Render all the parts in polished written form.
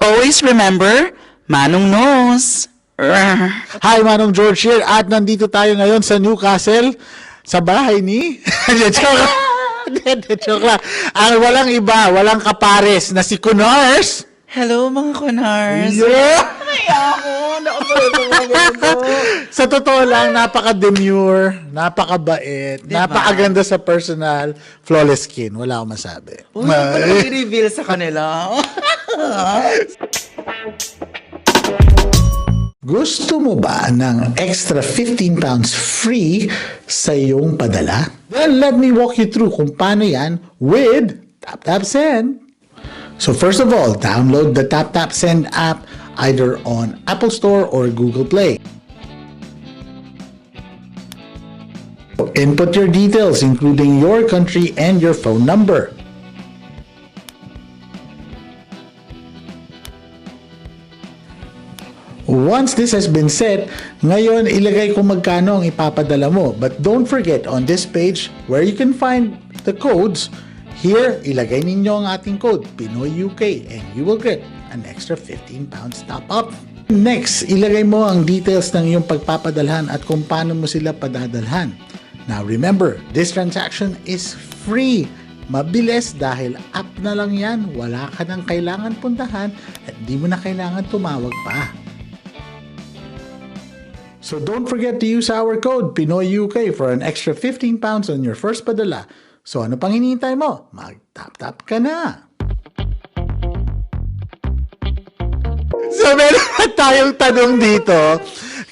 always remember, Manong knows. Hi, Manong George here. At nandito tayo ngayon sa Newcastle, sa bahay ni... Joke lang. Ang walang iba, walang kapares na si Kunars. Hello, mga Kunars. Yeah! Ay, ako. Sa totoo lang, napaka-demure, napakabait, Diba? napakaganda sa personal, flawless skin. Wala akong masabi. Uy, wala i-reveal sa kanila. Gusto mo ba ng extra 15 pounds free sa iyong padala? Then let me walk you through kung paano yan with TapTapSend. So first of all, download the TapTapSend app either on Apple Store or Google Play. Input your details including your country and your phone number. Once this has been set, ngayon ilagay kung magkano ang ipapadala mo. But don't forget, on this page where you can find the codes, here ilagay ninyo ang ating code, Pinoy UK, and you will get an extra 15 pounds top up. Next, ilagay mo ang details ng iyong pagpapadalhan at kung paano mo sila padadalhan. Now remember, this transaction is free. Mabilis dahil app na lang yan, wala ka nang kailangan puntahan at di mo na kailangan tumawag pa. So don't forget to use our code Pinoy UK for an extra 15 pounds on your first padala. So ano pang hinihintay mo? Mag-tap-tap ka na! So meron tayong tanong dito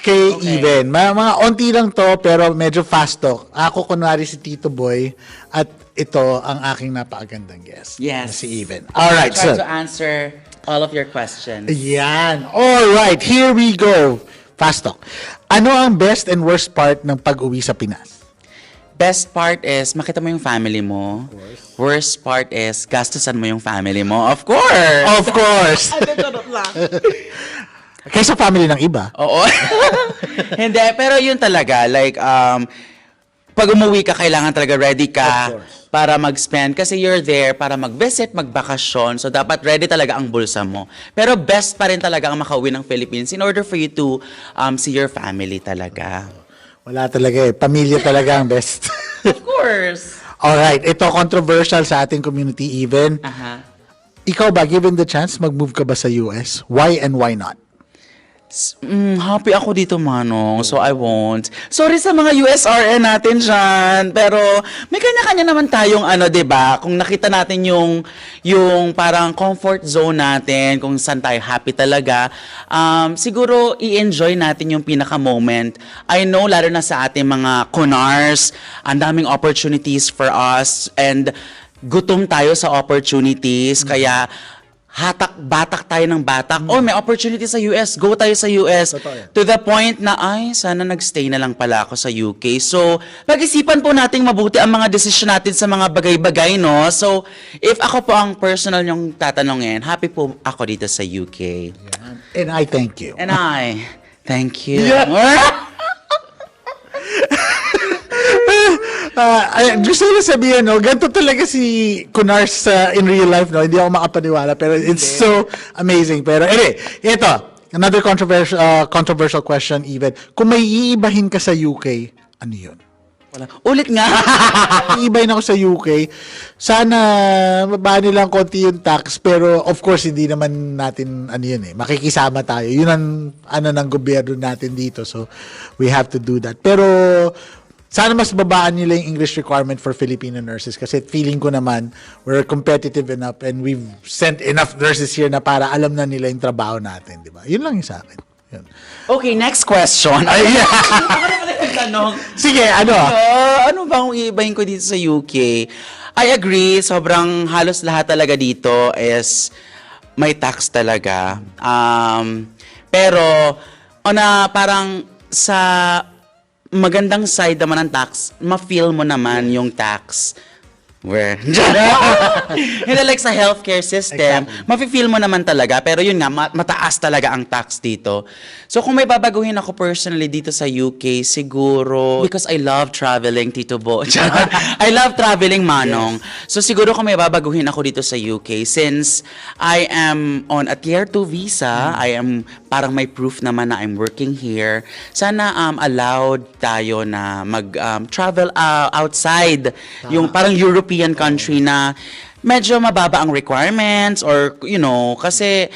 kay Even. Mga onti lang to pero medyo fast talk. Ako kunwari si Tito Boy at ito ang aking napakagandang guest. Yes. Na si Even. Alright, Try so. to answer all of your questions. Yan. Alright, here we go. Fast talk. Ano ang best and worst part ng pag-uwi sa Pinas? Best part is, makita mo yung family mo. Worst part is, gastusan mo yung family mo. Of course! Of course! Kaysa family ng iba. Oo. Hindi, pero yun talaga. Like, pag umuwi ka, kailangan talaga ready ka Of course. para mag-spend. Kasi you're there para mag-visit, magbakasyon. So, dapat ready talaga ang bulsa mo. Pero best pa rin talaga ang makauwi ng Philippines in order for you to see your family talaga. Wala talaga eh. Pamilya talaga ang best. Of course! Alright, ito controversial sa ating community even. Aha. Ikaw ba, given the chance, mag-move ka ba sa US? Why and why not? Happy ako dito, Manong. So, I won't. Sorry sa mga USRN natin dyan. Pero, may kanya-kanya naman tayong ano, 'di ba? Kung nakita natin yung parang comfort zone natin, kung saan tayo happy talaga, siguro i-enjoy natin yung pinaka-moment. I know, lalo na sa ating mga Kunars, ang daming opportunities for us and gutom tayo sa opportunities. Kaya, batak tayo ng batak. Oh, may opportunity sa US. Go tayo sa US. Totoo yan. To the point na, ay, sana nagstay na lang pala ako sa UK. So, pag-isipan po nating mabuti ang mga desisyon natin sa mga bagay-bagay, no? So, if ako po ang personal yung tatanungin, happy po ako dito sa UK. And I thank you. And I, thank you. Yeah. Gusto ko sabihin, no, ganito talaga si Kunars in real life, no? Hindi ako makapaniwala, pero it's so amazing. Pero anyway, ito, another controversial question even. Kung may iibahin ka sa UK, ano yun? Wala. Ulit nga. Iibahin ako sa UK, sana mababa nilang konti yung tax, pero of course, hindi naman natin, ano yun eh, makikisama tayo. Yun ang, ano ng gobyerno natin dito, so we have to do that. Pero, sana mas babaan nila yung English requirement for Filipino nurses kasi feeling ko naman we're competitive enough and we've sent enough nurses here na para alam na nila yung trabaho natin, di ba? Yun lang yung sa akin. Yun. Okay, next question. Ay, yeah. Ako na pala yung tanong. Sige, ano? Ano ba ang iibahin ko dito sa UK? I agree, sobrang halos lahat talaga dito is may tax talaga. Pero, parang sa magandang side naman ng tax, ma-feel mo naman yung tax. Where? Hindi, like sa healthcare system, mafe-feel mo naman talaga, pero yun nga, mataas talaga ang tax dito. So kung may babaguhin ako personally dito sa UK, siguro, because I love traveling, Tito Bo. I love traveling, Manong. So siguro kung may babaguhin ako dito sa UK, since I am on a tier 2 visa, I am parang may proof naman na I'm working here, sana allowed tayo na mag-travel outside, yung parang European country na medyo mababa ang requirements or kasi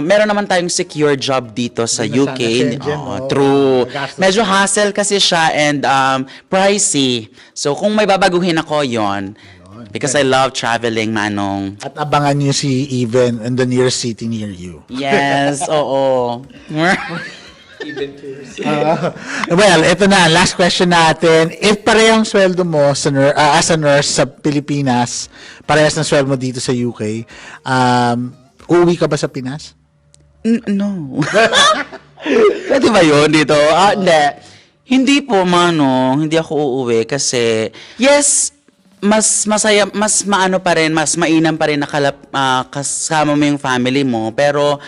meron naman tayong secure job dito sa Ano UK. sana, Shenzhen, Oo, true. Gastos. Medyo hassle kasi siya and pricey. So kung may babaguhin ako yon, because I love traveling, Manong. At abangan niyo si Even in the nearest city near you. Yes, oo. Well, ito na, last question natin. If parehong sweldo mo sa as a nurse sa Pilipinas, parehas ng sweldo mo dito sa UK, uuwi ka ba sa Pinas? No. Pwede ba yun dito? Hindi. Hindi po, Manong. Hindi ako uuwi kasi, yes, mas masaya, mas maano pa rin, mas mainam pa rin na kasama mo yung family mo. Pero,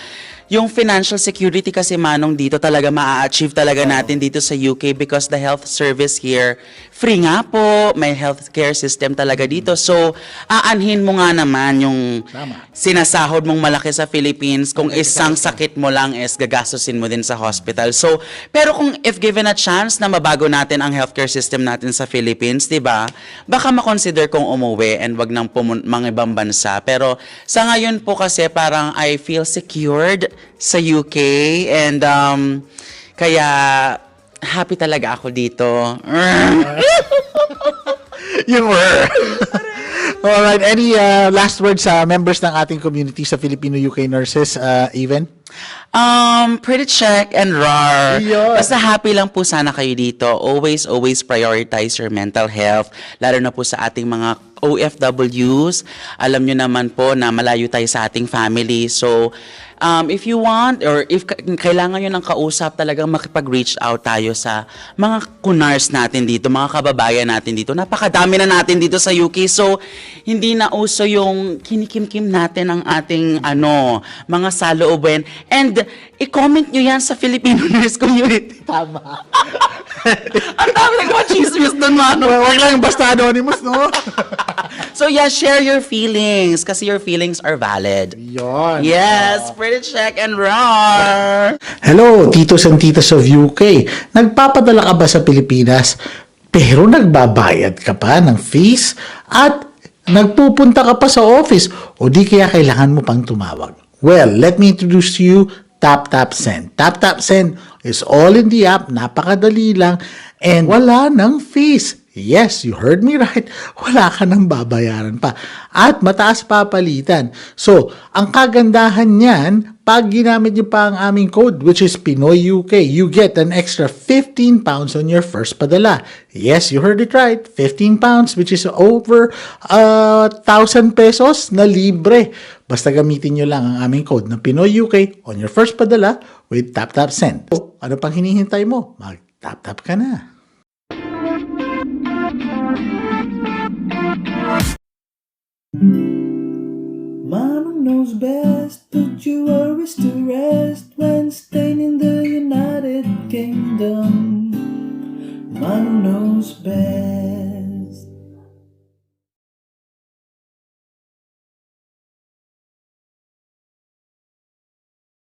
yung financial security kasi, Manong, dito talaga ma-achieve talaga natin dito sa UK because the health service here, free nga po, may healthcare system talaga dito. So, aanhin mo nga naman yung sinasahod mong malaki sa Philippines, kung isang sakit mo lang is gagastusin mo din sa hospital. So, pero kung if given a chance na mabago natin ang healthcare system natin sa Philippines, 'di ba? Baka ma-consider kong umuwi and wag nang mga ibang bansa. Pero sa ngayon po kasi parang I feel secured sa UK and kaya happy talaga ako dito. Yung Alright, any last words sa members ng ating community sa Filipino-UK nurses, Even? Pretty check and rar. Yun. Basta happy lang po sana kayo dito. Always prioritize your mental health. Lalo na po sa ating mga OFWs. Alam nyo naman po na malayo tayo sa ating family. So, if you want or if kailangan nyo ng kausap, talagang makipag-reach out tayo sa mga kunars natin dito, mga kababayan natin dito. Napakadami na natin dito sa UK. So, hindi na uso yung kinikim-kim natin ang ating mga salooban. And i-comment nyo yan sa Filipino Nurse Community. Tama. Ang dami ng mga chismis doon, Mano. Huwag lang basta anonymous, no? So yeah, share your feelings kasi your feelings are valid. Yon. Yes, pretty check and roar. Hello, titos and titas of UK. Nagpapadala ka ba sa Pilipinas pero nagbabayad ka pa ng fees at nagpupunta ka pa sa office o di kaya kailangan mo pang tumawag? Well, let me introduce to you TapTapSend. TapTapSend is all in the app, napakadali lang and wala ng fees. Yes, you heard me right. Wala ka nang babayaran pa. At mataas pa palitan. So, ang kagandahan niyan, pag ginamit niyo pa ang aming code, which is Pinoy UK, you get an extra 15 pounds on your first padala. Yes, you heard it right. 15 pounds, which is over 1,000 pesos na libre. Basta gamitin niyo lang ang aming code na Pinoy UK on your first padala with TapTapSend. So, ano pang hinihintay mo? Mag-tap-tap ka na. Manong knows best, put your worries to rest when staying in the United Kingdom. Manong knows best.